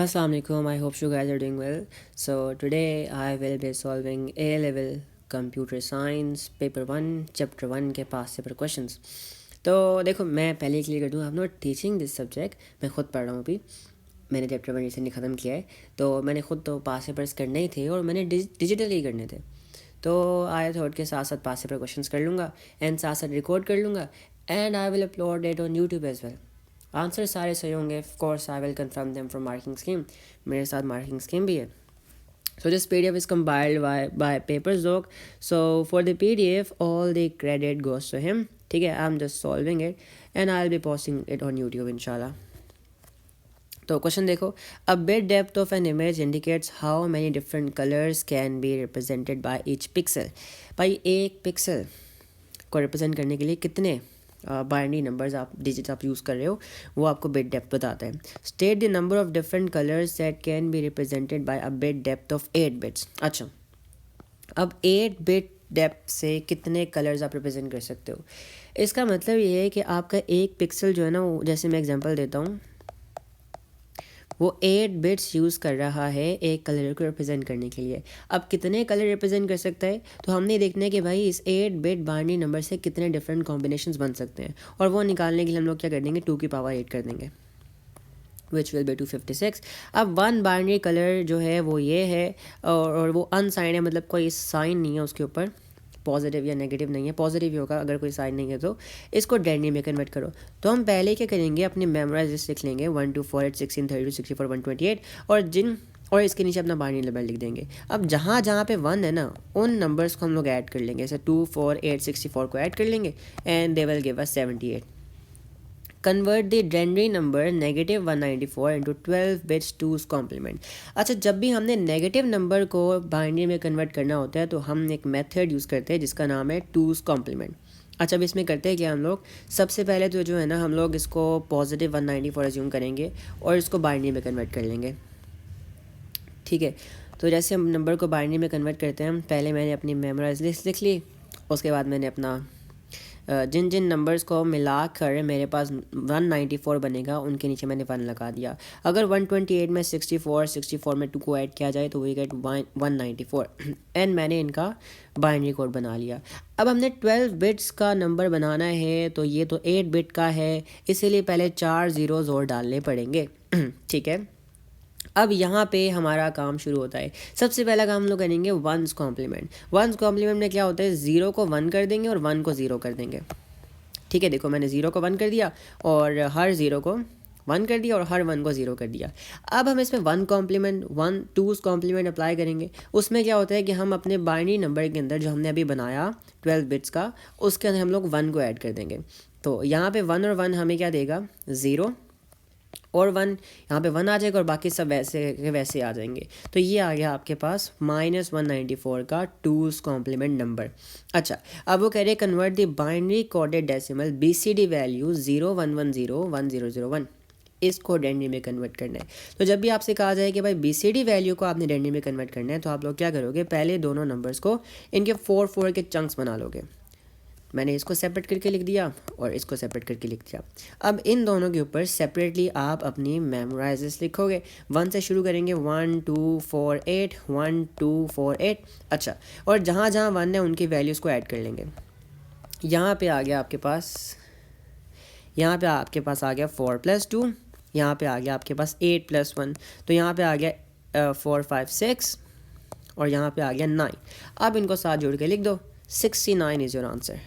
Assalamu alaikum. I hope you guys are doing well. So today I will be solving A level computer science paper 1 chapter 1 के past paper questions. तो देखो मैं पहले clear कर दूँ, I am not teaching this subject, मैं खुद पढ़ रहा हूँ अभी। मैंने चैप्टर 1 रिसेंटली ख़त्म किया है, तो मैंने खुद तो पास पेपर्स करने ही थे और मैंने डिजिटली करने थे। तो आई थॉट के साथ साथ पास पेपर क्वेश्चंस कर लूँगा एंड साथ साथ रिकॉर्ड कर लूँगा and I will upload it on YouTube as well. Answer सारे सही होंगे, of course I will confirm them from marking scheme. मेरे साथ मार्किंग स्कीम भी है। So this PDF is compiled by Papersdoc. So for the PDF, all the credit goes to him. ठीक है, I'm just solving it and I'll be posting it on YouTube inshallah. तो question देखो, a bit depth of an image indicates how many different colors can be represented by each pixel. भाई एक pixel को represent करने के लिए कितने binary numbers आप डिजिट्स आप यूज़ कर रहे हो, वो आपको बिट डेप्थ बताता है। State the number of different colours that can be represented by a bit depth of 8 bits. अच्छा, अब 8 बिट डेप्थ से कितने कलर्स आप रिप्रेजेंट कर सकते हो? इसका मतलब ये है कि आपका एक पिक्सल जो है ना, जैसे मैं एग्जांपल देता हूँ, वो 8 बिट्स यूज़ कर रहा है एक कलर को रिप्रेजेंट करने के लिए। अब कितने कलर रिप्रेजेंट कर सकता है, तो हमने देखना है कि भाई इस 8 बिट बाइनरी नंबर से कितने डिफरेंट कॉम्बिनेशंस बन सकते हैं, और वो निकालने के लिए हम लोग क्या कर देंगे, 2 की पावर 8 कर देंगे, विच विल बी 256। अब वन बाइनरी कलर जो है वो ये है, और वो अनसाइंड है, मतलब कोई साइन नहीं है उसके ऊपर, पॉजिटिव या नेगेटिव नहीं है, पॉजिटिव ही होगा अगर कोई साइन नहीं है तो। इसको डेडनी में कन्वर्ट करो। तो हम पहले क्या करेंगे, अपने मेमोराइज लिस्ट लिख लेंगे 1 2 4 8 16 32 64 128, और इसके नीचे अपना बाइनरी नंबर लिख देंगे। अब जहाँ जहाँ पे 1 है ना, उन नंबर्स को हम लोग ऐड कर लेंगे, जैसे 2 4 8 64 को ऐड कर लेंगे and they will give us 78। Convert the denary number -194 into 12 bits 2's complement. अच्छा, जब भी हमने नेगेटिव नंबर को बाइनरी में कन्वर्ट करना होता है तो हम एक मेथड यूज़ करते हैं जिसका नाम है 2's कॉम्प्लीमेंट। अच्छा, अब इसमें करते हैं कि हम लोग सबसे पहले तो जो है ना, हम लोग इसको पॉजिटिव 194 अज्यूम करेंगे और इसको बाइनरी में कन्वर्ट कर लेंगे। ठीक है, तो जैसे हम नंबर को बाइनरी में कन्वर्ट करते हैं, पहले मैंने अपनी मेमोराइज लिस्ट लिख ली, उसके बाद मैंने अपना जिन जिन नंबर्स को मिलाकर मेरे पास 194 बनेगा उनके नीचे मैंने 1 लगा दिया। अगर 128 में 64 में 2 को ऐड किया जाए तो वी गेट 194 एंड मैंने इनका बाइनरी कोड बना लिया। अब हमने 12 बिट्स का नंबर बनाना है, तो ये तो 8 बिट का है, इसीलिए पहले 4 ज़ीरोज़ और डालने पड़ेंगे। ठीक है, अब यहाँ पे हमारा काम शुरू होता है। सबसे पहला काम हम लोग करेंगे 1's कॉम्प्लीमेंट। 1's कॉम्प्लीमेंट में क्या होता है, 0 को 1 कर देंगे और 1 को 0 कर देंगे। ठीक है, देखो मैंने 0 को 1 कर दिया और हर 0 को 1 कर दिया और हर 1 को 0 कर दिया। अब हम इसमें 1 कॉम्प्लीमेंट 2's कॉम्प्लीमेंट अप्लाई करेंगे। उसमें क्या होता है कि हम अपने बाइनरी नंबर के अंदर जो हमने अभी बनाया 12 बिट्स का, उसके अंदर हम लोग 1 को ऐड कर देंगे। तो यहाँ पे 1 और 1 हमें क्या देगा, 0 और 1, यहाँ पे 1 आ जाएगा और बाकी सब वैसे के वैसे आ जाएंगे। तो ये आ गया आपके पास -194 का 2's कॉम्प्लीमेंट नंबर। अच्छा, अब वो कह रहे हैं convert the binary coded decimal BCD value 01101001, इसको डेनरी में कन्वर्ट करना है। तो जब भी आपसे कहा जाए कि भाई BCD वैल्यू को आपने डेनरी में कन्वर्ट करना है, तो आप लोग क्या करोगे, पहले दोनों नंबर्स को इनके 4 के चंक्स बना लोगे। मैंने इसको सेपरेट करके लिख दिया और इसको सेपरेट करके लिख दिया। अब इन दोनों के ऊपर सेपरेटली आप अपनी मेमोराइजेस लिखोगे। 1 से शुरू करेंगे, 1 2 4 8 1 2 4 8। अच्छा, और जहाँ जहाँ 1 है उनकी वैल्यूज़ को ऐड कर लेंगे। यहाँ पे आ गया आपके पास, यहाँ पे आपके पास आ गया 4 + 2, यहाँ पे आ गया आपके पास 8 + 1, तो यहाँ पे आ गया 4 5 6 और यहाँ पे आ गया 9। अब इनको साथ जोड़ के लिख दो, 69 is your answer.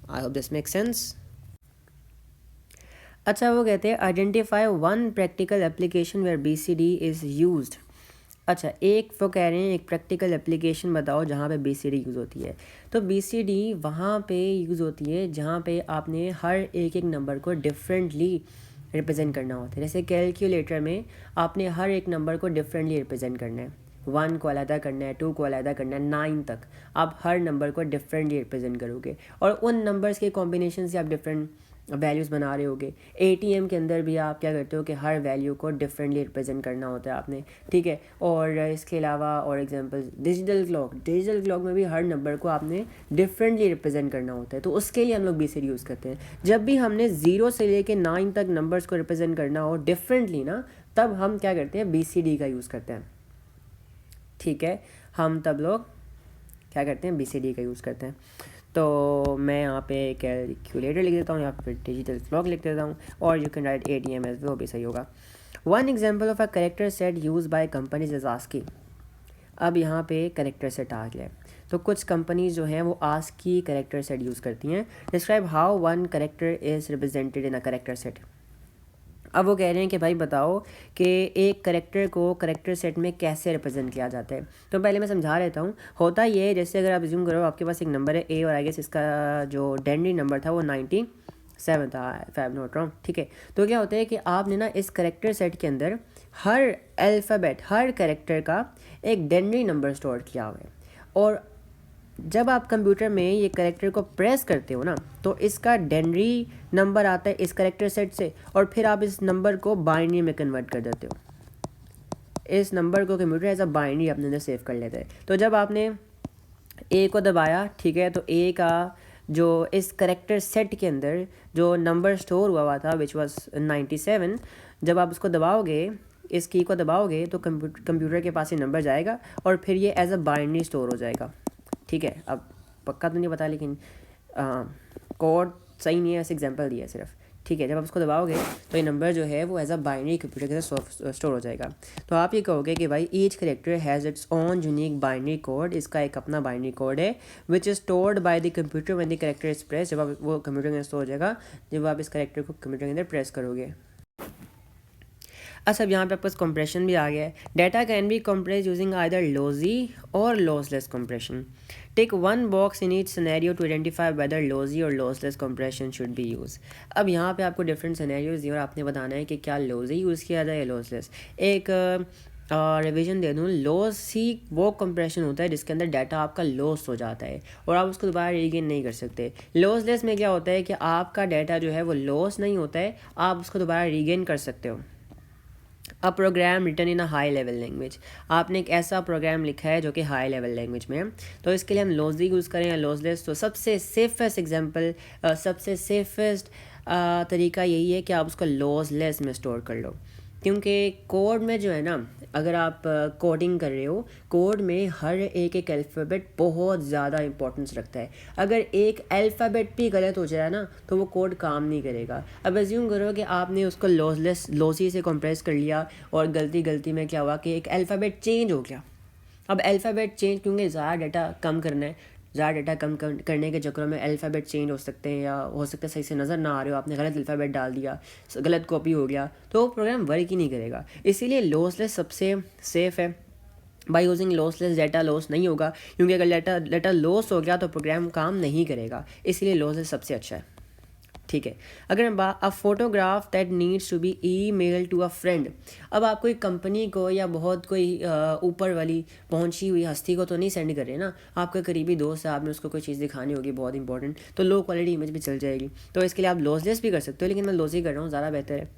I hope this make sense. अच्छा, वो कहते हैं identify 1 practical application where BCD is used. अच्छा, एक वो कह रहे हैं एक प्रैक्टिकल एप्लीकेशन बताओ जहाँ पे BCD यूज़ होती है। तो BCD वहाँ पे यूज़ होती है जहाँ पे आपने हर एक नंबर को डिफरेंटली रिप्रेजेंट करना होता है। जैसे कैलकुलेटर में आपने हर एक नंबर को डिफरेंटली रिप्रेजेंट करना है, 1 को अलहदा करना है, 2 को अलहदा करना है, 9 तक आप हर नंबर को डिफरेंटली रिप्रेजेंट करोगे और उन नंबर्स के कॉम्बिनेशन से आप डिफरेंट वैल्यूज़ बना रहे होगे। ATM के अंदर भी आप क्या करते हो कि हर वैल्यू को डिफरेंटली रिप्रेजेंट करना होता है आपने, ठीक है। और इसके अलावा और एग्जांपल डिजिटल क्लॉक में भी हर नंबर को आपने डिफरेंटली रिप्रेजेंट करना होता है, तो उसके लिए हम लोग BCD यूज़ करते हैं। जब भी हमने 0 से लेके 9 तक नंबर्स को रिप्रेजेंट करना हो डिफरेंटली ना, तब हम क्या करते हैं, BCD का यूज़ करते हैं, ठीक है। हम तब लोग क्या करते हैं, BCD का यूज़ करते हैं। तो मैं यहाँ पे कैलकुलेटर लिख देता हूँ या फिर डिजिटल क्लॉक लिख देता हूँ, और you can write ATM as वो भी सही होगा। One example of a character set use by companies is ASCII. अब यहाँ पे करेक्टर सेट आ गया है, तो कुछ कंपनीज जो हैं वो आस्की करेक्टर सेट यूज़ करती हैं। Describe how one character is represented in a character set. अब वो कह रहे हैं कि भाई बताओ कि एक करेक्टर को करेक्टर सेट में कैसे रिप्रेजेंट किया जाता है। तो पहले मैं समझा लेता हूँ। होता ये है, जैसे अगर आप ज्यूम करो आपके पास एक नंबर है A, और आई गेस इसका जो डेनरी नंबर था वो 97 था, if I am not wrong, ठीक है। तो क्या होता है कि आपने ना इस करेक्टर सेट के अंदर हर अल्फ़ाबेट, हर करेक्टर का एक डेनरी नंबर स्टोर किया हुआ है, और जब आप कंप्यूटर में ये करेक्टर को प्रेस करते हो ना, तो इसका डेनरी नंबर आता है इस करेक्टर सेट से, और फिर आप इस नंबर को बाइनरी में कन्वर्ट कर देते हो। इस नंबर को कंप्यूटर एज अ बाइनरी अपने अंदर सेव कर लेता है। तो जब आपने A को दबाया, ठीक है, तो A का जो इस करेक्टर सेट के अंदर जो नंबर स्टोर हुआ था विच वॉज 97, जब आप उसको दबाओगे, इस की को दबाओगे, तो कंप्यूटर के पास ये नंबर जाएगा और फिर ये एज अ बाइनरी स्टोर हो जाएगा, ठीक है। अब पक्का तो नहीं पता, लेकिन कोड सही नहीं है, ऐसे एग्जांपल दिया है सिर्फ, ठीक है। जब आप उसको दबाओगे तो ये नंबर जो है वो एज अ बाइनरी कंप्यूटर के साथ स्टोर हो जाएगा। तो आप ये कहोगे कि भाई each character has its own unique binary code, इसका एक अपना बाइनरी कोड है which is stored by the computer when the character is press. जब आप वो कंप्यूटर के अंदर स्टोर हो जाएगा जब आप इस करेक्टर को कंप्यूटर के अंदर प्रेस करोगे। अच्छा, अब यहाँ पे आपके पास कंप्रेशन भी आ गया है। Data can be compress using either lossy or lossless compression. Take one box in each scenario to identify whether lossy or lossless compression should be use. अब यहाँ पे आपको डिफरेंट सिनेरियोज दिए और आपने बताना है कि क्या लॉसी यूज़ किया जाए या लॉसलेस। एक रिवीजन दे दूँ, लॉस ही वो कंप्रेशन होता है जिसके अंदर डाटा आपका लॉस हो जाता है और आप उसको दोबारा रीगेन नहीं कर सकते। लॉसलेस में क्या होता है कि आपका डाटा जो है वो लॉस नहीं होता है, आप उसको दोबारा रीगेन कर सकते हो। A program written in a high level language, आपने एक ऐसा प्रोग्राम लिखा है जो कि हाई लेवल लैंग्वेज में है, तो इसके लिए हम लॉसी यूज़ करें या लॉसलेस। तो सबसे सेफेस्ट एग्जांपल, सबसे सेफेस्ट तरीका यही है कि आप उसको लॉसलेस में स्टोर कर लो, क्योंकि कोड में जो है ना, अगर आप कोडिंग कर रहे हो, कोड में हर एक अल्फ़ाबेट बहुत ज़्यादा इंपॉर्टेंस रखता है। अगर एक अल्फ़ाबेट भी गलत हो जाए ना तो वो कोड काम नहीं करेगा। अब एज्यूम करो कि आपने उसको लॉसी से कंप्रेस कर लिया और गलती में क्या हुआ कि एक अल्फ़ाबेट चेंज हो गया। अब अल्फ़ाबेट चेंज क्योंकि ज़्यादा डाटा कम करना है, ज़्यादा डाटा कम करने के चक्करों में अल्फ़ाबेट चेंज हो सकते हैं, या हो सकता है सही से नज़र ना आ रहे हो, आपने गलत अल्फ़ाबेट डाल दिया, गलत कॉपी हो गया, तो प्रोग्राम वर्क ही नहीं करेगा। इसीलिए लॉसलेस सबसे सेफ़ है। By using lossless data loss नहीं होगा, क्योंकि अगर डाटा लॉस हो गया तो प्रोग्राम काम नहीं करेगा, इसलिए लॉसलेस सबसे अच्छा है, ठीक है। अगर हम a photograph that needs to be email to a friend, अब आप कोई कंपनी को या बहुत कोई ऊपर वाली पहुंची हुई हस्ती को तो नहीं सेंड कर रहे ना, आपका करीबी दोस्त है, आपने उसको कोई चीज़ दिखानी होगी बहुत इंपॉर्टेंट, तो लो क्वालिटी इमेज भी चल जाएगी। तो इसके लिए आप लॉसलेस भी कर सकते हो, लेकिन मैं लॉस ही कर रहा हूँ, ज़्यादा बेहतर है।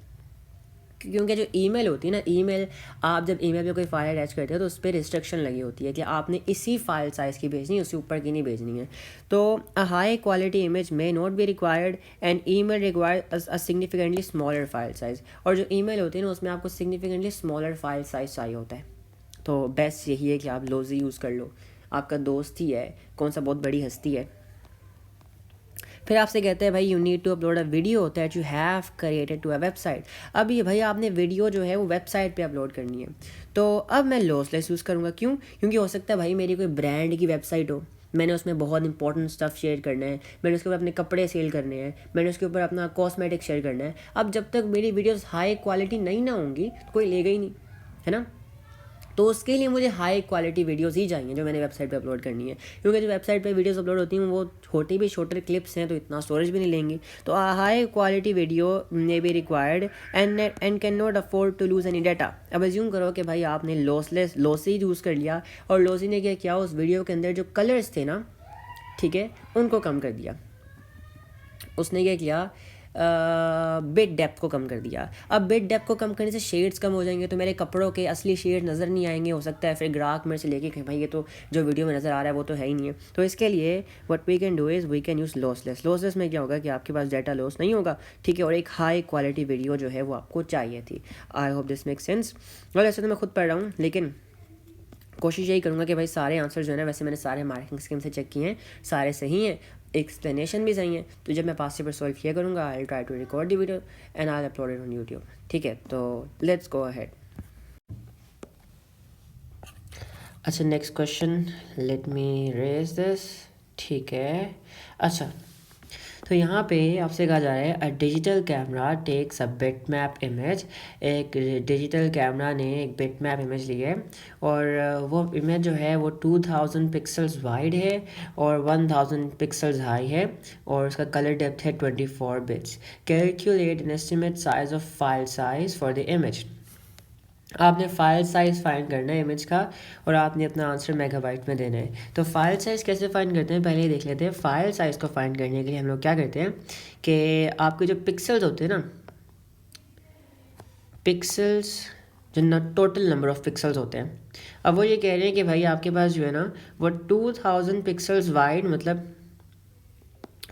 क्योंकि जो ईमेल होती है ना, ईमेल आप जब ईमेल पे कोई फाइल अटैच करते हो तो उस पर रिस्ट्रिक्शन लगी होती है कि आपने इसी फाइल साइज़ की भेजनी है, उससे ऊपर की नहीं भेजनी है। तो a high quality image may not be required and email require a significantly smaller file size. और जो ईमेल होती है ना उसमें आपको सिग्निफिकेंटली स्मॉलर फाइल साइज़ चाहिए होता है। तो बेस्ट यही है कि आप लॉसी यूज़ कर लो, आपका दोस्त ही है, कौन सा बहुत बड़ी हस्ती है। फिर आपसे कहते हैं भाई you need to upload a video that you have created to a website. अब ये भाई आपने वीडियो जो है वो वेबसाइट पे अपलोड करनी है, तो अब मैं लॉसलेस यूज़ करूँगा। क्यों? क्योंकि हो सकता है भाई मेरी कोई ब्रांड की वेबसाइट हो, मैंने उसमें बहुत इंपॉर्टेंट स्टफ़ शेयर करना है, मैंने उसके ऊपर अपने कपड़े सेल करने हैं, मैंने उसके ऊपर अपना कॉस्मेटिक शेयर करना है। अब जब तक मेरी वीडियोस हाई क्वालिटी नहीं ना होंगी तो कोई लेगा ही नहीं, है ना। तो उसके लिए मुझे हाई क्वालिटी वीडियोस ही चाहिए जो मैंने वेबसाइट पे अपलोड करनी है, क्योंकि जो वेबसाइट पे वीडियोस अपलोड होती हैं वो छोटी भी शॉर्टर क्लिप्स हैं तो इतना स्टोरेज भी नहीं लेंगी। तो high quality video may be required and can not afford to lose any data. अब एज्यूम करो कि भाई आपने लॉसी यूज़ कर लिया, और लॉसी ने क्या किया, उस वीडियो के अंदर जो कलर्स थे ना, ठीक है, उनको कम कर दिया। उसने क्या किया, बिट डेप्थ को कम कर दिया। अब बिट डेप्थ को कम करने से शेड्स कम हो जाएंगे, तो मेरे कपड़ों के असली शेड नज़र नहीं आएंगे। हो सकता है फिर ग्राहक मेरे से लेके कि भाई ये तो जो वीडियो में नज़र आ रहा है वो तो है ही नहीं है। तो इसके लिए what we can do is we can use lossless. Lossless में क्या होगा कि आपके पास डाटा लॉस नहीं होगा, ठीक है, और एक हाई क्वालिटी वीडियो जो है वो आपको चाहिए थी। आई होप दिस मेक सेंस। और ऐसे तो मैं खुद पढ़ रहा हूँ, लेकिन कोशिश यही करूँगा कि भाई सारे आंसर जो है ना, वैसे मैंने सारे मार्किंग स्कीम से चेक किए हैं, सारे सही हैं, एक्सप्लेनेशन भी सही है। तो जब मैं पास पेपर सॉल्व किया करूँगा, I try to record the video and I upload it on YouTube, ठीक है। तो लेट्स गो अहेड। अच्छा, next question, let me raise this, ठीक है। अच्छा, तो यहाँ पे आपसे कहा जा रहा है a digital camera takes a bit map image. एक डिजिटल कैमरा ने एक बिट मैप इमेज ली है और वो इमेज जो है वो 2000 पिक्सल्स वाइड है और 1000 पिक्सल्स हाई है और उसका कलर डेप्थ है 24 bits. Calculate an estimate size of file size for the image. आपने फाइल साइज़ फाइंड करना है इमेज का और आपने अपना आंसर मेगाबाइट में देना है। तो फाइल साइज़ कैसे फाइंड करते हैं, पहले ही देख लेते हैं। फाइल साइज़ को फाइंड करने के लिए हम लोग क्या करते हैं कि आपके जो पिक्सल्स होते हैं ना, पिक्सल्स जो टोटल नंबर ऑफ पिक्सल्स होते हैं, अब वो ये कह रहे हैं कि भाई आपके पास जो है ना वो 2000 पिक्सल्स वाइड, मतलब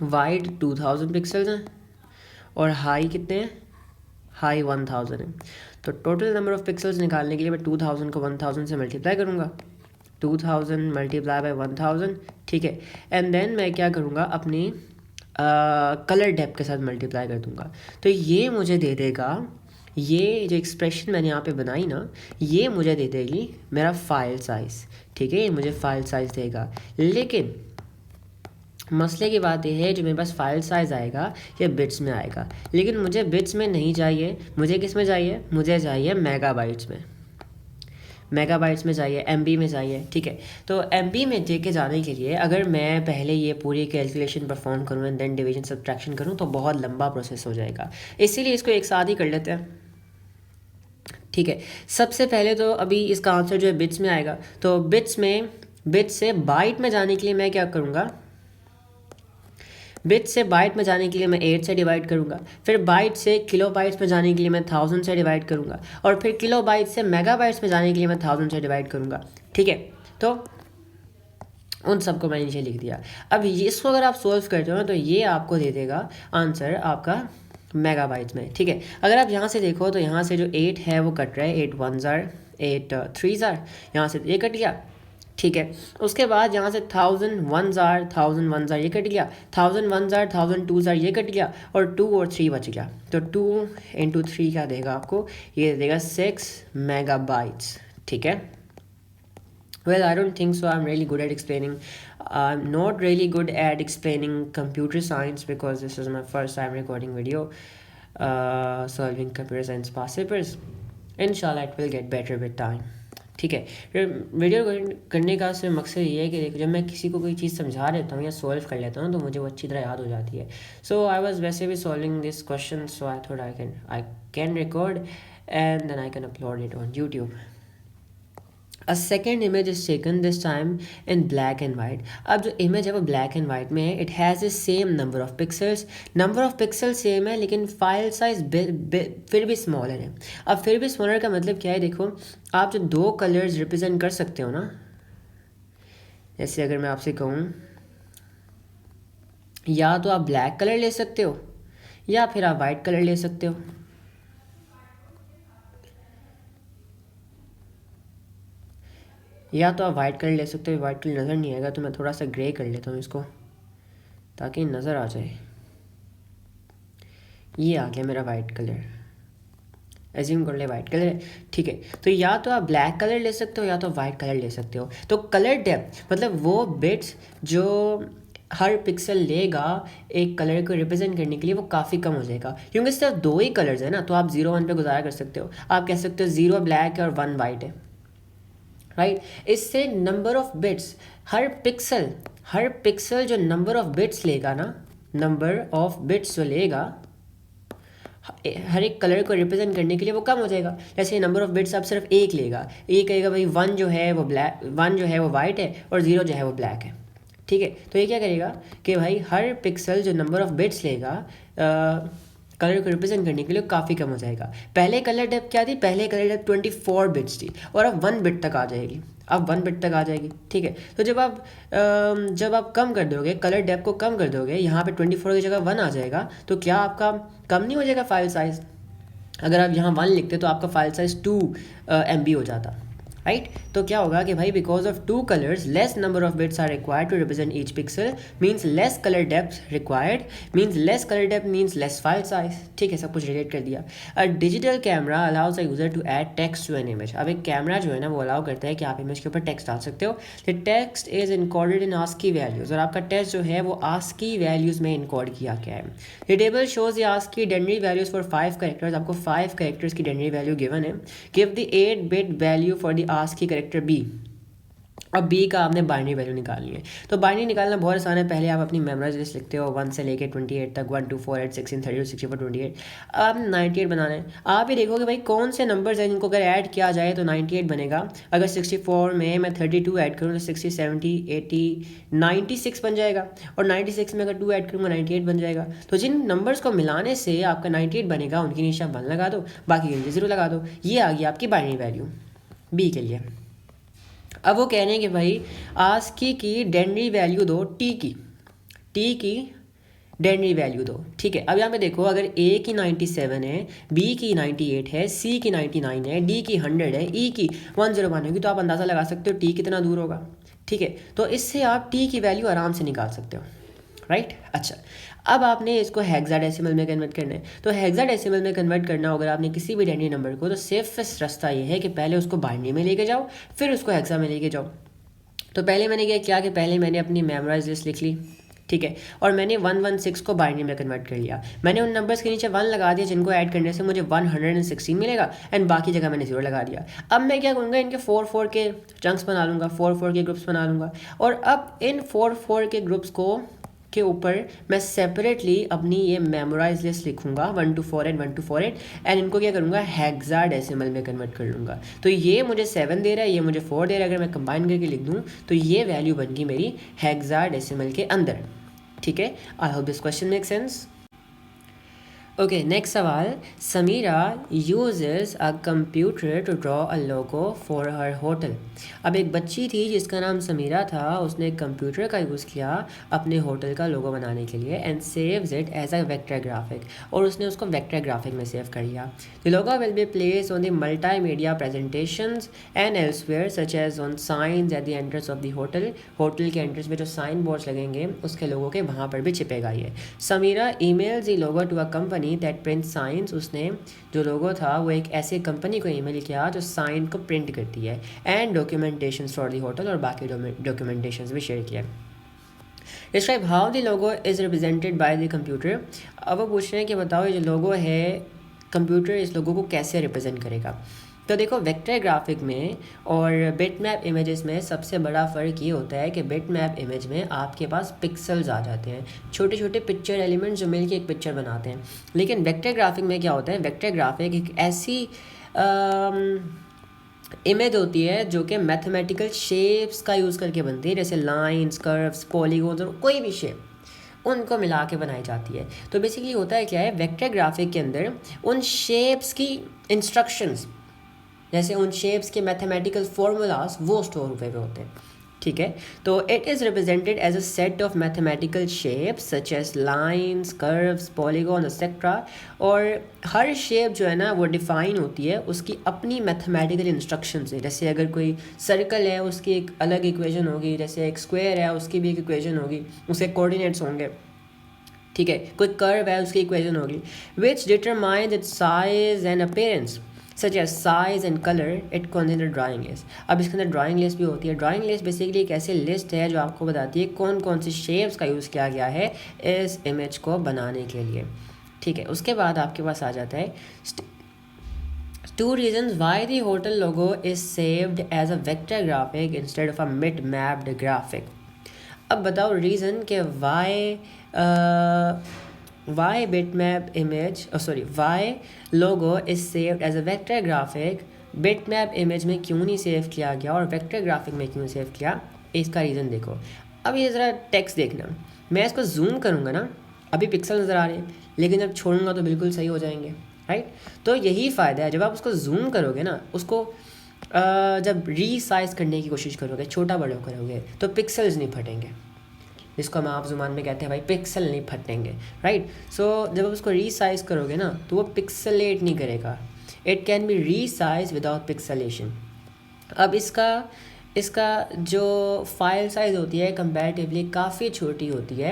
वाइड 2000 पिक्सल्स हैं और हाई कितने हैं, हाई 1000 है। तो टोटल नंबर ऑफ पिक्सल्स निकालने के लिए मैं 2000 को 1000 से मल्टीप्लाई करूँगा, 2000 मल्टीप्लाई बाय 1000, ठीक है। एंड देन मैं क्या करूँगा, अपनी कलर डेप्थ के साथ मल्टीप्लाई कर दूँगा। तो ये मुझे दे देगा, ये जो एक्सप्रेशन मैंने यहाँ पे बनाई ना, ये मुझे दे देगी मेरा फाइल साइज़, ठीक है, ये मुझे फाइल साइज़ देगा। लेकिन मसले की बात यह है, जो मेरे पास फाइल साइज़ आएगा ये बिट्स में आएगा, लेकिन मुझे बिट्स में नहीं चाहिए, मुझे किस में चाहिए, मुझे चाहिए मेगाबाइट्स में, मेगाबाइट्स में चाहिए, एमबी में चाहिए, ठीक है। तो एमबी में लेके जाने के लिए अगर मैं पहले ये पूरी कैलकुलेशन परफॉर्म करूँ एंड देन डिवीजन सब्ट्रैक्शन करूँ तो बहुत लंबा प्रोसेस हो जाएगा, इसीलिए इसको एक साथ ही कर लेते हैं, ठीक है। सबसे पहले तो अभी इसका आंसर जो है बिट्स में आएगा, तो बिट्स से बाइट में जाने के लिए मैं क्या करूँगा, बिट से बाइट में जाने के लिए मैं 8 से डिवाइड करूँगा, फिर बाइट से किलो बाइट्स में जाने के लिए मैं 1000 से डिवाइड करूँगा, और फिर किलो बाइट से मेगा बाइट्स में जाने के लिए मैं 1000 से डिवाइड करूँगा, ठीक है। तो उन सबको मैंने नीचे लिख दिया। अब इसको अगर आप सोल्व करते हो ना तो ये आपको दे देगा आंसर आपका मेगाबाइट्स में, ठीक है। अगर आप यहाँ से देखो तो यहाँ से जो 8 है वो कट रहा है, 8 1s are 8 3s are, यहाँ से ये कट गया, ठीक है। उसके बाद यहाँ से 1000 1s are 1000 1s are ये कट गया, 1000 1s are 1000 2s are ये कट गया, और 2 और 3 बच गया। तो 2 into 3 क्या देगा आपको, ये देगा 6 मेगाबाइट्स, ठीक है। Well, I don't think so. I'm really good at explaining. I'm not really good at explaining computer science because this is my first time recording video, solving computer science past papers. Inshallah, it will get better with time. ठीक है। Video करने का सिर्फ मकसद ये है कि देखो, जब मैं किसी को कोई चीज़ समझा देता हूँ या सॉल्व कर लेता हूँ तो मुझे वो अच्छी तरह याद हो जाती है। सो आई वाज वैसे भी solving this question, so I thought I can record and then I can upload it on YouTube. A second image is taken, this time in black and white. अब जो image है वो black and white में है, it has the same number of pixels, number of pixels same है लेकिन file size फिर भी smaller है। अब फिर भी smaller का मतलब क्या है, देखो आप जो दो कलर्स रिप्रेजेंट कर सकते हो ना, जैसे अगर मैं आपसे कहूँ या तो आप ब्लैक कलर ले सकते हो या फिर आप वाइट कलर ले सकते हो, या तो आप वाइट कलर ले सकते हो। वाइट कलर नज़र नहीं आएगा तो मैं थोड़ा सा ग्रे कर लेता हूँ इसको ताकि नज़र आ जाए। ये आ गया मेरा वाइट कलर, एज्यूम कर ले वाइट कलर है, ठीक है। तो या तो आप ब्लैक कलर ले सकते हो या तो वाइट कलर ले सकते हो। तो कलर डेप्थ मतलब वो बिट्स जो हर पिक्सल लेगा एक कलर को रिप्रेजेंट करने के लिए वो काफ़ी कम हो जाएगा, क्योंकि सिर्फ दो ही कलर्स है ना, तो आप 0 1 पे गुजारा कर सकते हो। आप कह सकते हो 0 ब्लैक है और 1 वाइट है, राइट। इससे number of bits, her pixel जो नंबर ऑफ बिट्स लेगा ना, नंबर ऑफ बिट्स जो लेगा हर एक कलर को रिप्रेजेंट करने के लिए वो कम हो जाएगा। जैसे नंबर ऑफ बिट्स अब सिर्फ एक लेगा, ये कहेगा भाई 1 जो है वो ब्लैक, 1 जो है वो वाइट है और 0 जो है वो ब्लैक है, ठीक है। तो ये क्या करेगा कि भाई हर पिक्सल जो नंबर ऑफ बिट्स लेगा कलर को रिप्रेजेंट करने के लिए काफ़ी कम हो जाएगा। पहले कलर डेप्थ क्या थी, पहले कलर डेप्थ 24 बिट्स थी और अब 1 बिट तक आ जाएगी, अब 1 बिट तक आ जाएगी। ठीक है, तो जब आप कम कर दोगे, कलर डेप्थ को कम कर दोगे, यहाँ पे 24 की जगह 1 आ जाएगा, तो क्या आपका कम नहीं हो जाएगा फाइल साइज़? अगर आप यहाँ 1 लिखते तो आपका फाइल साइज़ 2 MB हो जाता, राइट। तो क्या होगा कि भाई because of 2 colours less number of bits are required to represent each pixel, means less colour depth required, means less colour depth means less file size. ठीक है, सब कुछ रिलेट कर दिया। A digital camera allows a user to add text to an image. अब एक camera जो है ना वो अलाउ करता है कि आप इमेज के ऊपर टेक्स्ट डाल सकते हो। The text is encoded in ASCII values, और आपका टेक्स्ट जो है वो आस्की वैल्यूज में इनकोड किया गया है। The table shows the ASCII dictionary values for 5 characters, आपको 5 कैरेक्टर्स की डिक्शनरी वैल्यू गिवन है। Give the 8 bit value for the ASCII character B. अब बी का आपने बाइनरी वैल्यू निकालनी है। तो बाइनरी निकालना बहुत आसान है। पहले आप अपनी मेमोराइज लिस्ट लिखते हो 1 से लेके 28 तक, 1 2 4 8 16 32 64 28। अब आपने 98 बनाना है। आप ही देखोगे भाई कौन से नंबर्स हैं जिनको अगर ऐड किया जाए तो 98 बनेगा। अगर 64 में मैं 32 ऐड करूँ तो 60 70 80 96 बन जाएगा, और 96 में अगर 2 ऐड करूँगा 98 बन जाएगा। तो जिन नंबर्स को मिलाने से आपका 98 बनेगा उनकी नीचे 1 लगा दो, बाकी के नीचे 0 लगा दो। ये आ गई आपकी बाइनरी वैल्यू बी के लिए। अब वो कह रहे हैं कि भाई आस्की की डिक्शनरी वैल्यू दो, टी की डिक्शनरी वैल्यू दो। ठीक है, अब यहाँ पे देखो अगर ए की 97 है, बी की 98 है, सी की 99 है, डी की 100 है, ई की 101 होगी, तो आप अंदाज़ा लगा सकते हो टी कितना दूर होगा। ठीक है, तो इससे आप टी की वैल्यू आराम से निकाल सकते हो, राइट। अच्छा, अब आपने इसको हेक्साडेसिमल में कन्वर्ट करना है। तो हेक्साडेसिमल में कन्वर्ट करना हो अगर आपने किसी भी डिक्शनरी नंबर को, तो सेफेस्ट रास्ता ये है कि पहले उसको बाइनरी में लेके जाओ, फिर उसको हेक्सा में लेके जाओ। तो पहले मैंने किया कि पहले मैंने अपनी मेमोराइज लिस्ट लिख ली, ठीक है, और मैंने 116 को बाइनरी में कन्वर्ट कर लिया। मैंने उन नंबर्स के नीचे 1 लगा दिया जिनको ऐड करने से मुझे 116 मिलेगा, एंड बाकी जगह मैंने 0 लगा दिया। अब मैं क्या करूँगा, इनके 4 के चंक्स बना लूँगा, 4 के ग्रुप्स बना लूँगा, और अब इन 4 के ग्रुप्स को के ऊपर मैं सेपरेटली अपनी ये मेमोराइज लिस्ट लिखूंगा 1 2 4 8 1 2 4 8, एंड इनको क्या करूँगा हेक्साडेसिमल में कन्वर्ट कर लूँगा। तो ये मुझे 7 दे रहा है, ये मुझे 4 दे रहा है, अगर मैं कंबाइन करके लिख दूँ तो ये वैल्यू बन गई मेरी हेक्साडेसिमल के अंदर। ठीक है, I hope this question make sense. Okay, next सवाल। Sameera uses a computer to draw a logo for her hotel. अब एक बच्ची थी जिसका नाम समीरा था, उसने एक कंप्यूटर का यूज़ किया अपने होटल का लोगो बनाने के लिए, and saves it as a vector graphic, और उसने उसको वेक्टर ग्राफिक में सेव कर लिया। The logo will be place on the multi media presentations and elsewhere such as on signs at the entrance of the hotel. Hotel के entrance में जो sign boards लगेंगे उसके लोगों के वहाँ पर भी छिपेगा ये। Samira emails the logo to a company that print signs. उसने जो लोगो था वो एक ऐसे कंपनी को ईमेल किया जो साइन को प्रिंट करती है, and documentation for the hotel, और बाकी डॉक्यूमेंटेशन भी शेयर किया। Describe how the logo is represented by the computer. अब वो पूछ रहे हैं कि बताओ ये जो लोगो है कंप्यूटर इस लोगो को कैसे रिप्रेजेंट करेगा। तो देखो वेक्टर ग्राफिक में और बिटमैप इमेजेस में सबसे बड़ा फ़र्क ये होता है कि बिटमैप इमेज में आपके पास पिक्सल्स आ जाते हैं, छोटे छोटे पिक्चर एलिमेंट्स जो मिलके एक पिक्चर बनाते हैं। लेकिन वेक्टर ग्राफिक में क्या होता है, वेक्टर ग्राफिक एक ऐसी इमेज होती है जो कि मैथमेटिकल शेप्स का यूज़ करके बनती है, जैसे लाइंस, कर्व्स, पॉलीगॉन्स, और कोई भी शेप उनको मिला के बनाई जाती है। तो बेसिकली होता है क्या है, वेक्टर ग्राफिक के अंदर उन शेप्स की इंस्ट्रक्शंस, जैसे उन शेप्स के मैथमेटिकल फॉर्मूलाज वो स्टोर हुए हुए होते हैं। ठीक है, तो it is represented as a set of mathematical shapes such as lines, curves, polygon etcetera. और हर शेप जो है ना वो डिफाइन होती है उसकी अपनी मैथमेटिकल इंस्ट्रक्शन से। जैसे अगर कोई सर्कल है उसकी एक अलग इक्वेशन होगी, जैसे एक स्क्वायर है उसकी भी एक इक्वेशन होगी, उसके कोऑर्डिनेट्स होंगे। ठीक है, कोई कर्व है उसकी इक्वेशन होगी, which determines its size and appearance such as size and colour it consider drawing list. अब इसके अंदर ड्राइंग लिस्ट भी होती है। ड्राइंग लिस्ट बेसिकली एक ऐसी लिस्ट है जो आपको बताती है कौन कौन सी शेप्स का यूज़ किया गया है इस इमेज को बनाने के लिए। ठीक है, उसके बाद आपके पास आ जाता है 2 reasons why the hotel logo is saved as a vector graphic instead of a mid-mapped graphic। अब बताओ रीज़न कि why bitmap image why logo is saved as a vector graphic, bitmap image में क्यों नहीं सेव किया गया और vector graphic में क्यों सेव किया, इसका रीज़न देखो। अब ये ज़रा टेक्स्ट देखना, मैं इसको जूम करूँगा ना, अभी पिक्सल नज़र आ रहे हैं, लेकिन जब छोड़ूंगा तो बिल्कुल सही हो जाएंगे, राइट। तो यही फ़ायदा है, जब आप उसको जूम करोगे ना, उसको जब रीसाइज करने की कोशिश करोगे, छोटा बड़ा करोगे, तो पिक्सल्स नहीं फटेंगे, जिसको हम आप जुबान में कहते हैं भाई पिक्सल नहीं फटेंगे, राइट। सो जब आप उसको रीसाइज करोगे ना, तो वो पिक्सलेट नहीं करेगा, it can be resize without pixelation. अब इसका जो फाइल साइज़ होती है कंपैरेटिवली काफ़ी छोटी होती है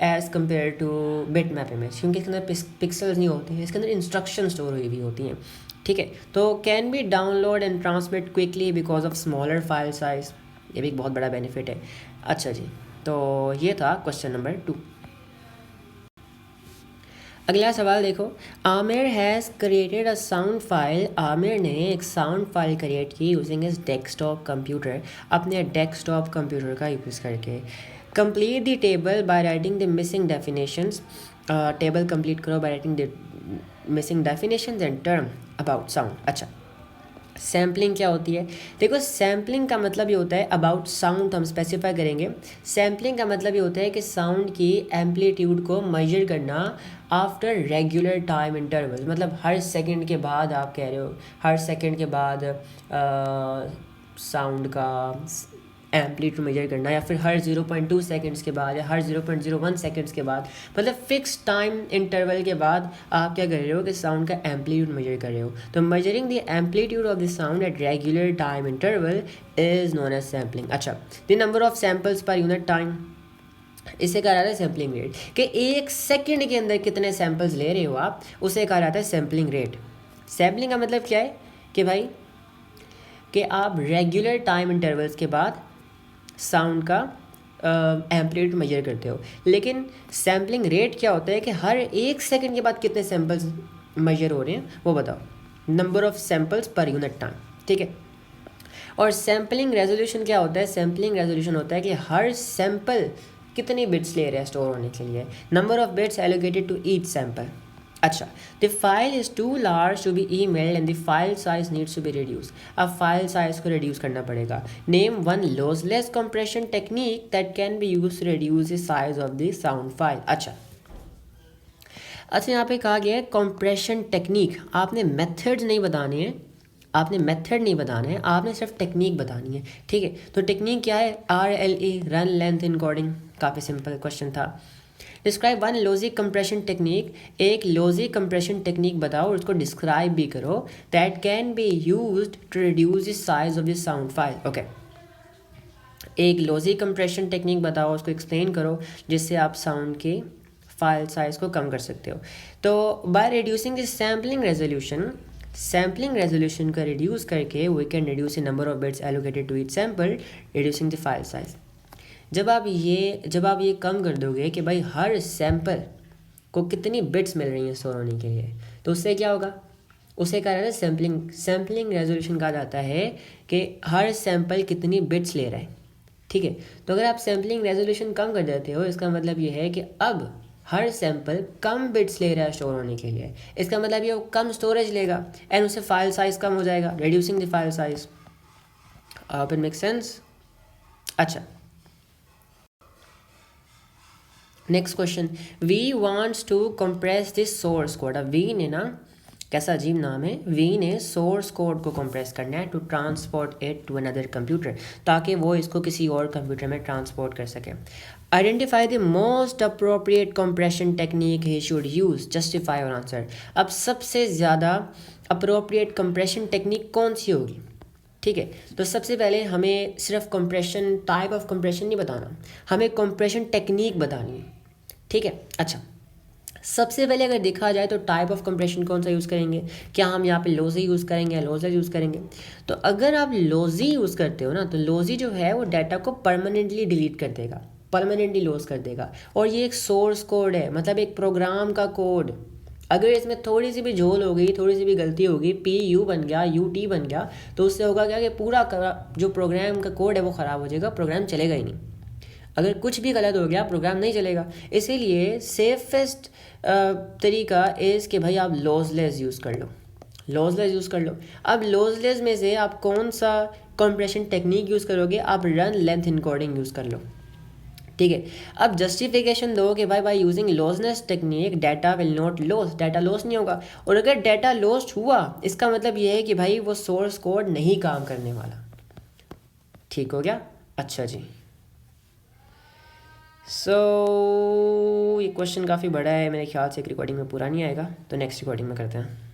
as compare two bit map image, क्योंकि इसके अंदर पिक्सल्स नहीं होते हैं, इसके अंदर इंस्ट्रक्शन स्टोर हुई हुई होती हैं, ठीक है। तो can be download and transmit quickly because of smaller file size, ये भी एक बहुत बड़ा बेनिफिट है। अच्छा जी, तो ये था क्वेश्चन नंबर 2। अगला सवाल देखो, Aamir has created a sound file. Aamir ने एक साउंड फाइल क्रिएट की यूजिंग हिज डेस्कटॉप कंप्यूटर, अपने डेस्कटॉप कंप्यूटर का यूज़ करके। Complete the table by writing the missing definitions. Table complete करो by writing the missing definitions and term about sound. अच्छा, sampling क्या होती है? देखो, सैम्पलिंग का मतलब ये होता है अबाउट साउंड, हम स्पेसिफाई करेंगे। सैम्पलिंग का मतलब ये होता है कि साउंड की एम्पलीट्यूड को मेजर करना आफ्टर रेगुलर टाइम इंटरवल, मतलब हर सेकंड के बाद, आप कह रहे हो हर सेकंड के बाद साउंड का एम्पलीट्यूड मेजर करना, या फिर हर 0.2 सेकंड्स के बाद, या हर 0.01 सेकंड्स के बाद, मतलब फिक्स टाइम इंटरवल के बाद आप क्या कर रहे हो कि साउंड का एम्पलीट्यूड मेजर कर रहे हो। तो measuring the amplitude of the sound at regular time interval is known as sampling. अच्छा, the number of samples per unit time, इसे कहा जाता है सैम्पलिंग रेट, कि एक सेकंड के अंदर कितने सैम्पल्स ले रहे हो आप, उसे कहा जाता है सैम्पलिंग रेट। सैम्पलिंग का मतलब क्या है कि भाई कि आप रेगुलर टाइम इंटरवल्स के बाद साउंड का एम्पलीट्यूड मेजर करते हो। लेकिन सैम्पलिंग रेट क्या होता है कि हर एक सेकंड के बाद कितने सैम्पल्स मेजर हो रहे हैं वो बताओ, number of samples per unit time, ठीक है। और सैम्पलिंग रेजोल्यूशन क्या होता है? सैम्पलिंग रेजोल्यूशन होता है कि हर सैम्पल कितनी बिट्स ले रहे हैं स्टोर होने के लिए, number of bits allocated to each sample. अच्छा, the file is too large to be emailed and the file size needs to be reduce. अब फाइल साइज को रिड्यूस करना पड़ेगा। Name one lossless compression technique that can be use to reduce the size of the sound file. अच्छा, यहाँ पे कहा गया है कंप्रेशन टेक्निक, आपने मेथड्स नहीं बताने हैं, आपने मेथड नहीं बताना है, आपने सिर्फ टेक्निक बतानी है, ठीक है। तो टेक्निक क्या है? RLE, रन लेंथ इनकोडिंग, काफ़ी सिंपल क्वेश्चन था। Describe one logic compression technique, एक लॉजिक कंप्रेशन टेक्निक बताओ और उसको डिस्क्राइब भी करो, that can be used to reduce the size of the sound file. Okay, एक लॉजिक कंप्रेशन टेक्निक बताओ, उसको एक्सप्लेन करो जिससे आप साउंड के फाइल साइज को कम कर सकते हो। तो by reducing the sampling resolution, sampling resolution का रिड्यूस करके we can reduce the number of bits allocated to each sample, reducing the file size. जब आप ये कम कर दोगे कि भाई हर सैम्पल को कितनी बिट्स मिल रही हैं स्टोर होने के लिए, तो उससे क्या होगा? उसे कहा जाता है सैम्पलिंग रेजोल्यूशन कहा जाता है कि हर सैम्पल कितनी बिट्स ले रहा है, ठीक है। तो अगर आप सैम्पलिंग रेजोल्यूशन कम कर देते हो, इसका मतलब ये है कि अब हर सैम्पल कम बिट्स ले रहा है स्टोर होने के लिए, इसका मतलब ये कम स्टोरेज लेगा एंड उससे फाइल साइज कम हो जाएगा, reducing the file size. It make sense? अच्छा, next question, Wei wants to compress this source code. अब वी ने ना, कैसा अजीब नाम है, वी ने सोर्स कोड को कंप्रेस करना है to transport it to another computer, ताकि वो इसको किसी और कंप्यूटर में ट्रांसपोर्ट कर सके। Identify the most appropriate compression technique he should use, justify और आंसर। अब सबसे ज़्यादा अप्रोप्रिएट कंप्रेशन टेक्निक कौन सी होगी, ठीक है। तो सबसे पहले हमें सिर्फ कंप्रेशन, टाइप ऑफ कंप्रेशन नहीं बताना, हमें कंप्रेशन टेक्निक बतानी है, ठीक है। अच्छा, सबसे पहले अगर देखा जाए तो टाइप ऑफ कंप्रेशन कौन सा यूज़ करेंगे? क्या हम यहाँ पे लोजी यूज़ करेंगे या लॉसलेस यूज़ करेंगे? तो अगर आप लोजी यूज़ करते हो ना, तो लोजी जो है वो डाटा को परमानेंटली डिलीट कर देगा, परमानेंटली लॉस कर देगा। और ये एक सोर्स कोड है, मतलब एक प्रोग्राम का कोड, अगर इसमें थोड़ी सी भी झोल हो गई, थोड़ी सी भी गलती होगी, PU बन गया, UT बन गया, तो उससे होगा क्या कि पूरा जो प्रोग्राम का कोड है वो ख़राब हो जाएगा, प्रोग्राम चलेगा ही नहीं। अगर कुछ भी गलत हो गया, प्रोग्राम नहीं चलेगा। इसीलिए सेफेस्ट तरीका इज़ कि भाई आप लॉसलेस यूज़ कर लो, लॉसलेस यूज़ कर लो। अब लॉसलेस में से आप कौन सा कंप्रेशन टेक्निक यूज़ करोगे? आप रन लेंथ इनकोडिंग यूज़ कर लो, ठीक है। अब जस्टिफिकेशन दो कि भाई using lossless technique data will not loss, data loss नहीं होगा। और अगर डाटा लॉस्ट हुआ इसका मतलब ये है कि भाई वो सोर्स कोड नहीं काम करने वाला। ठीक हो गया। अच्छा जी, ये क्वेश्चन काफ़ी बड़ा है, मेरे ख्याल से एक रिकॉर्डिंग में पूरा नहीं आएगा, तो नेक्स्ट रिकॉर्डिंग में करते हैं।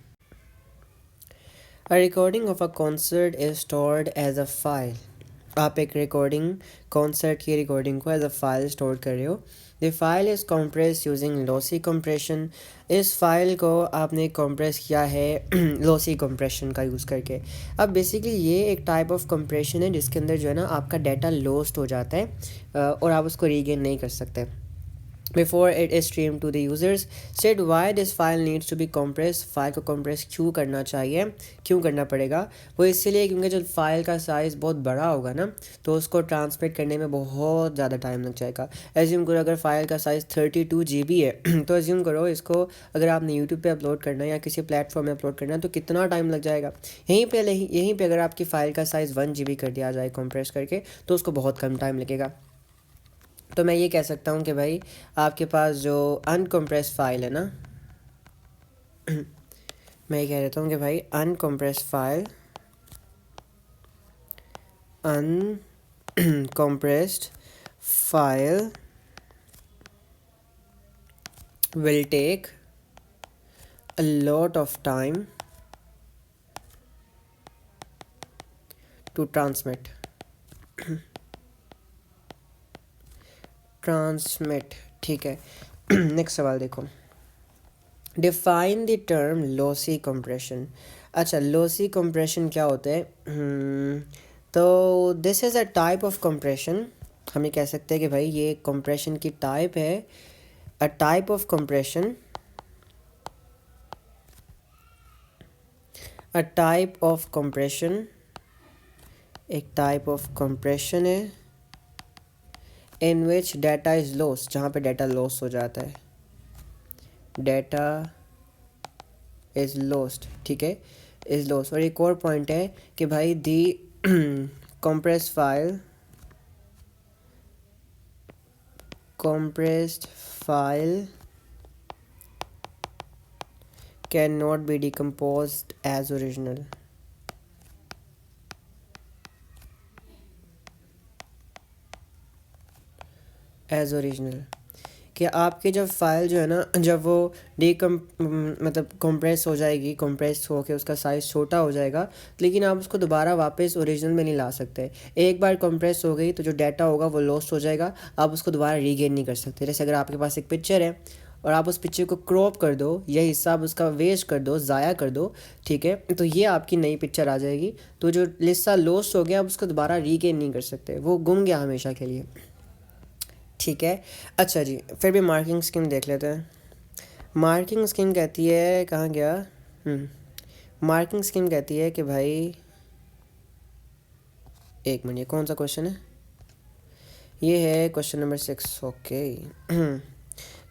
A recording of a concert is stored as a file. आप एक रिकॉर्डिंग कॉन्सर्ट की रिकॉर्डिंग को एज अ फाइल स्टोर कर रहे हो। The file is compressed using lossy compression. इस फाइल को आपने कंप्रेस किया है लॉसी कंप्रेशन का यूज़ करके। अब बेसिकली ये एक टाइप ऑफ कंप्रेशन है जिसके अंदर जो है ना आपका डाटा लॉस्ट हो जाता है और आप उसको रीगेन नहीं कर सकते before it is streamed to the users. Said why this file needs to be compressed. File को compress क्यों करना चाहिए, क्यों करना पड़ेगा? वो इसलिए क्योंकि जब फाइल का साइज़ बहुत बड़ा होगा ना तो उसको ट्रांसमिट करने में बहुत ज़्यादा टाइम लग जाएगा। एज्यूम करो अगर फाइल का साइज़ 32 GB है तो एज्यूम करो इसको अगर आपने यूट्यूब पे अपलोड करना है या किसी प्लेटफॉर्म में अपलोड करना है तो कितना टाइम लग जाएगा। यहीं पे अगर आपकी फ़ाइल का साइज़ 1 GB कर दिया जाए कंप्रेस करके तो उसको बहुत कम टाइम लगेगा। तो मैं ये कह सकता हूँ कि भाई आपके पास जो अनकम्प्रेस फाइल है ना मैं ये कह देता हूँ कि भाई uncompress file will take a lot of time to transmit. ठीक है। नेक्स्ट सवाल देखो, define the term lossy compression. अच्छा, लॉसी कंप्रेशन क्या होता है? तो this is a type of compression. हम ये कह सकते हैं कि भाई ये कंप्रेशन की टाइप है, अ टाइप ऑफ कंप्रेशन, एक टाइप ऑफ कंप्रेशन है इन विच डाटा इज़ लॉस्ट, जहाँ पे डाटा लॉस हो जाता है, डाटा इज़ लॉस्ट। ठीक है, इज़ लॉस्ट। और एक और पॉइंट है कि भाई दी compressed file cannot be decomposed as original. कि आपकी जब फाइल जो है ना जब वो मतलब कंप्रेस हो जाएगी, कंप्रेस हो के उसका साइज़ छोटा हो जाएगा, लेकिन आप उसको दोबारा वापस ओरिजिनल में नहीं ला सकते। एक बार कंप्रेस हो गई तो जो डाटा होगा वो लॉस्ट हो जाएगा, आप उसको दोबारा रीगेन नहीं कर सकते। जैसे अगर आपके पास एक पिक्चर है और आप उस पिक्चर को क्रॉप कर दो, यह हिस्सा आप उसका वेस्ट कर दो, ज़ाया कर दो, ठीक है, तो ये आपकी नई पिक्चर आ जाएगी। तो जो हिस्सा लॉस्ट हो गया आप उसको दोबारा रीगेन नहीं कर सकते, वो गुम गया हमेशा के लिए। ठीक है। अच्छा जी, फिर भी मार्किंग स्कीम देख लेते हैं। मार्किंग स्कीम कहती है, कहाँ गया? मार्किंग स्कीम कहती है कि भाई एक मिनट, ये कौन सा क्वेश्चन है? ये है question number 6। Okay,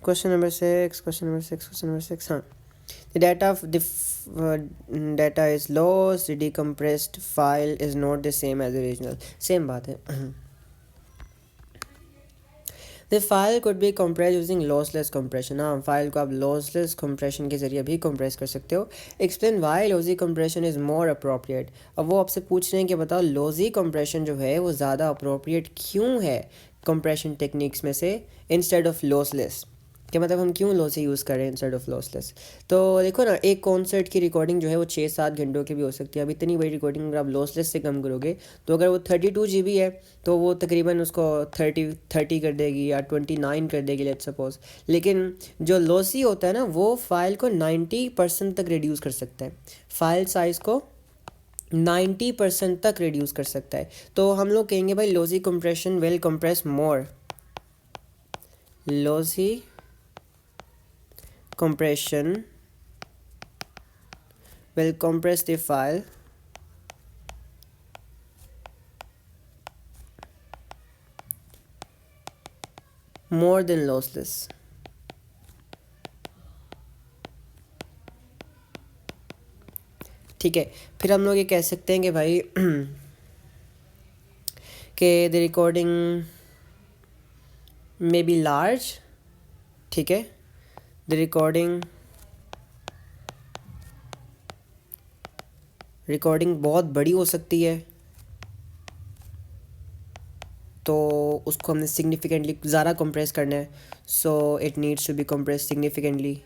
question number 6, हाँ। The data is lost, the decompressed file is not the same as the original. Same बात है। The file could be compressed using lossless compression. हाँ, फाइल को आप lossless compression के ज़रिए भी compress कर सकते हो। Explain why lossy compression is more appropriate. अब वो आपसे पूछ रहे हैं कि बताओ lossy compression जो है वो ज़्यादा appropriate क्यों है compression techniques में से instead of lossless। कि मतलब हम क्यों लॉसी यूज़ कर रहे हैं इंस्टेड ऑफ लॉसलेस। तो देखो ना, एक कॉन्सर्ट की रिकॉर्डिंग जो है वो 6-7 घंटों की भी हो सकती है। अब इतनी बड़ी रिकॉर्डिंग अगर आप लॉसलेस से कम करोगे तो अगर वो 32 GB है तो वो तकरीबन उसको 30 कर देगी या 29 कर देगी, लेट्स सपोज। लेकिन जो लॉसी होता है ना वो फाइल को 90% तक रिड्यूस कर सकता है, फाइल साइज़ को 90% तक रिड्यूस कर सकता है। तो हम लोग कहेंगे भाई lossy compression will compress more, lossy compression will compress the file more than lossless. ठीक है, फिर हम लोग ये कह सकते हैं कि भाई कि the recording may be large, ठीक है, द रिकॉर्डिंग बहुत बड़ी हो सकती है, तो उसको हमने सिग्निफिकेंटली ज़्यादा कंप्रेस करना है, so it needs to be compress significantly,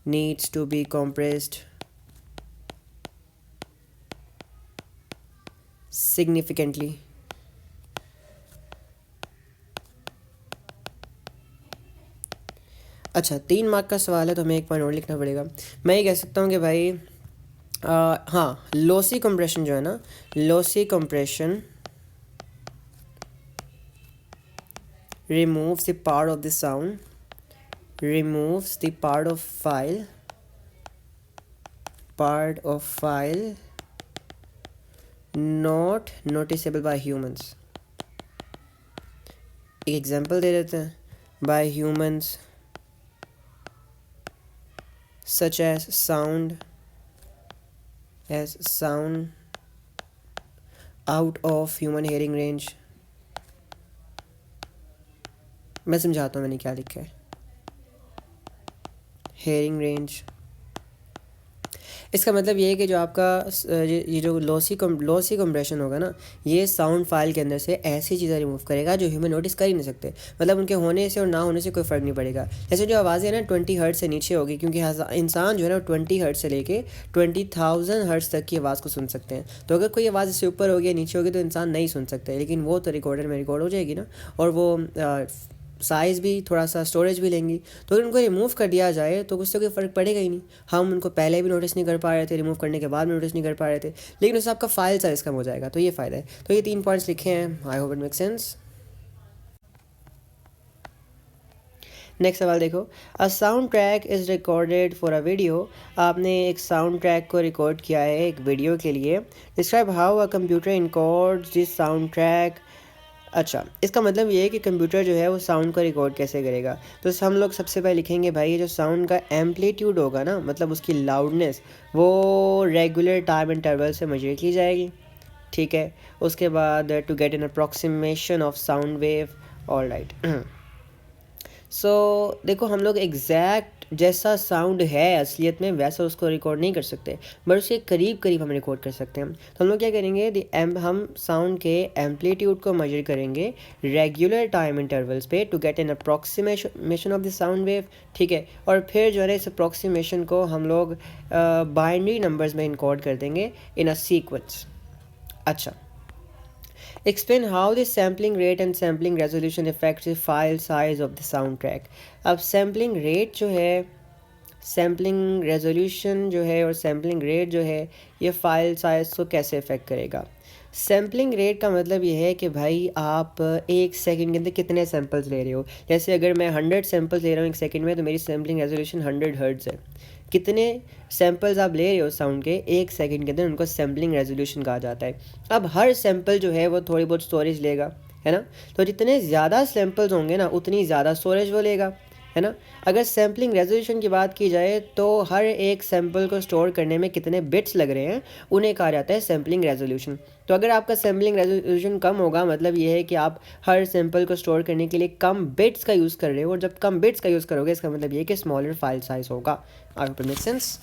needs to be compressed significantly. अच्छा, 3 मार्क का सवाल है तो हमें 1 पॉइंट और लिखना पड़ेगा। मैं ये कह सकता हूँ कि भाई हाँ, लॉसी कंप्रेशन जो है ना, lossy compression removes the part of the sound, removes the part of file not noticeable by humans। एक एग्जांपल दे देते हैं, by humans such as sound out of human hearing range। मैं समझाता हूँ मैंने क्या लिखा है, हेयरिंग रेंज। इसका मतलब ये है कि जो आपका ये जो लॉसी कंप्रेशन होगा ना, ये साउंड फाइल के अंदर से ऐसी चीज़ें रिमूव करेगा जो ह्यूमन नोटिस कर ही नहीं सकते, मतलब उनके होने से और ना होने से कोई फ़र्क नहीं पड़ेगा। जैसे जो आवाज़ें ना 20 हर्ट्ज़ से नीचे होगी, क्योंकि इंसान जो है ना 20 हर्ट्ज़ से लेके 20,000 हर्ट्ज़ तक की आवाज़ को सुन सकते हैं। तो अगर कोई आवाज़ इससे ऊपर होगी या नीचे होगी तो इंसान नहीं सुन सकता, लेकिन वो तो रिकॉर्डर में रिकॉर्ड हो जाएगी ना, और वो साइज़ भी थोड़ा सा स्टोरेज भी लेंगी। तो अगर उनको रिमूव कर दिया जाए तो उससे कोई फ़र्क पड़ेगा ही नहीं। हम उनको पहले भी नोटिस नहीं कर पा रहे थे, रिमूव करने के बाद भी नोटिस नहीं कर पा रहे थे, लेकिन उससे आपका फाइल साइज़ कम हो जाएगा, तो ये फ़ायदा है। तो ये 3 पॉइंट्स लिखे हैं, I hope it make sense. Next सवाल देखो, a sound track is recorded for a video. आपने एक साउंड ट्रैक को रिकॉर्ड किया है एक वीडियो के लिए। Describe how a computer encodes this sound track. अच्छा, इसका मतलब ये है कि कंप्यूटर जो है वो साउंड को रिकॉर्ड कैसे करेगा। तो हम लोग सबसे पहले लिखेंगे भाई, ये जो साउंड का एम्पलीट्यूड होगा ना, मतलब उसकी लाउडनेस, वो रेगुलर टाइम इंटरवल से मेजर की जाएगी, ठीक है। उसके बाद to get an approximation of sound wave, all right. So देखो, हम लोग एग्जैक्ट जैसा साउंड है असलियत में वैसा उसको रिकॉर्ड नहीं कर सकते, बट उसके करीब करीब हम रिकॉर्ड कर सकते हैं। तो हम लोग क्या करेंगे, हम साउंड के एम्पलीट्यूड को मेजर करेंगे रेगुलर टाइम इंटरवल्स पे to get an approximation of the sound wave, ठीक है। और फिर जो है इस अप्रॉक्सीमेशन को हम लोग बाइनरी नंबर्स में इनकोड कर देंगे इन अ सीक्वेंस। अच्छा, explain how the sampling rate and sampling resolution affects the file size of the soundtrack। अब sampling rate जो है, sampling resolution जो है और sampling rate जो है, ये फाइल साइज को कैसे अफेक्ट करेगा। सैम्पलिंग रेट का मतलब ये है कि भाई आप 1 सेकंड के अंदर कितने सैम्पल्स ले रहे हो। जैसे अगर मैं 100 सैम्पल्स ले रहा हूँ 1 सेकंड में, तो मेरी सैम्पलिंग रेजोल्यूशन 100 हर्ट्ज़ है। कितने सैम्पल्स आप ले रहे हो साउंड के 1 सेकंड के अंदर, उनको सैम्पलिंग रेजोल्यूशन कहा जाता है। अब हर सैम्पल जो है वो थोड़ी बहुत स्टोरेज लेगा, है ना। तो जितने ज़्यादा सैम्पल्स होंगे ना, उतनी ज़्यादा स्टोरेज वो लेगा, है ना। अगर सैम्पलिंग रेजोल्यूशन की बात की जाए तो हर एक सैम्पल को स्टोर करने में कितने बिट्स लग रहे हैं, उन्हें कहा जाता है सैम्पलिंग रेजोल्यूशन। तो अगर आपका सैम्पलिंग रेजोल्यूशन कम होगा, मतलब ये है कि आप हर सैम्पल को स्टोर करने के लिए कम बिट्स का यूज़ कर रहे हो, और जब कम बिट्स का यूज़ करोगे इसका मतलब ये है कि स्मॉलर फाइल साइज होगा। I hope it make sense.